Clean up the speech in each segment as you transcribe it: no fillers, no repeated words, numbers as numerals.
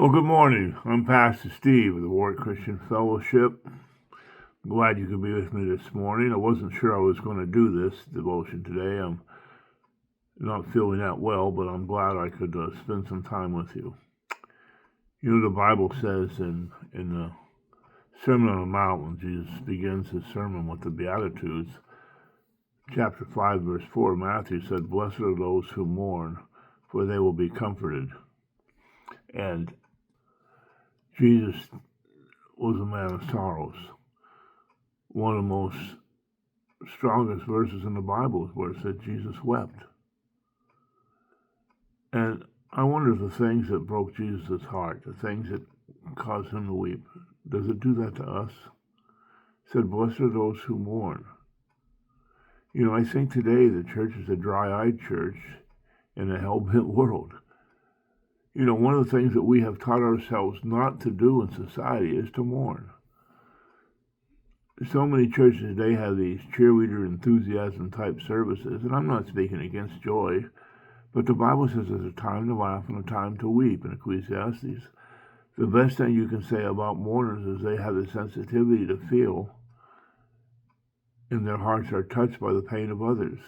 Well, good morning. I'm Pastor Steve of the Warwick Christian Fellowship. I'm glad you could be with me this morning. I wasn't sure I was going to do this devotion today. I'm not feeling that well, but I'm glad I could spend some time with you. You know, the Bible says in the Sermon on the Mount, when Jesus begins his sermon with the Beatitudes, chapter 5, verse 4, Matthew said, "Blessed are those who mourn, for they will be comforted." And Jesus was a man of sorrows. One of the most strongest verses in the Bible is where it said Jesus wept. And I wonder if the things that broke Jesus' heart, the things that caused him to weep, does it do that to us? It said, "Blessed are those who mourn." You know, I think today the church is a dry-eyed church in a hell-bent world. You know, one of the things that we have taught ourselves not to do in society is to mourn. So many churches today have these cheerleader enthusiasm type services, and I'm not speaking against joy, but the Bible says there's a time to laugh and a time to weep in Ecclesiastes. The best thing you can say about mourners is they have the sensitivity to feel, and their hearts are touched by the pain of others.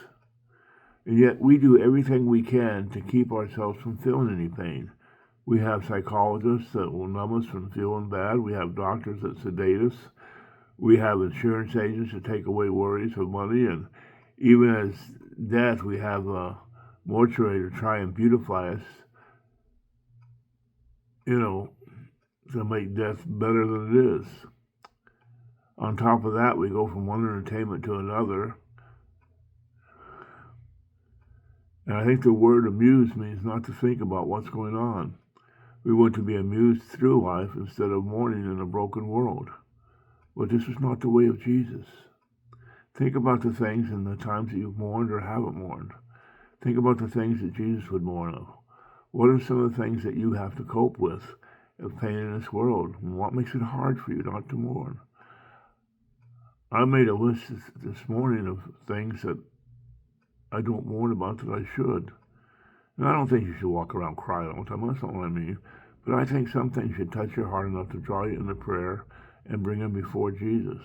And yet we do everything we can to keep ourselves from feeling any pain. We have psychologists that will numb us from feeling bad. We have doctors that sedate us. We have insurance agents that take away worries of money. And even as death, we have a mortuary to try and beautify us, to make death better than it is. On top of that, we go from one entertainment to another. And I think the word amuse means not to think about what's going on. We want to be amused through life instead of mourning in a broken world. But this is not the way of Jesus. Think about the things and the times that you've mourned or haven't mourned. Think about the things that Jesus would mourn of. What are some of the things that you have to cope with of pain in this world? And what makes it hard for you not to mourn? I made a list this morning of things that I don't mourn about that I should. And I don't think you should walk around crying all the time. That's not what I mean. But I think some things should touch your heart enough to draw you into prayer and bring them before Jesus.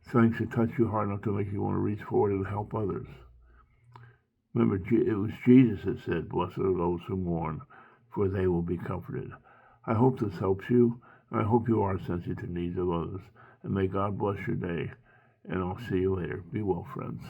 Things should touch you hard enough to make you want to reach forward and help others. Remember, it was Jesus that said, "Blessed are those who mourn, for they will be comforted." I hope this helps you. And I hope you are sensitive to the needs of others. And may God bless your day. And I'll see you later. Be well, friends.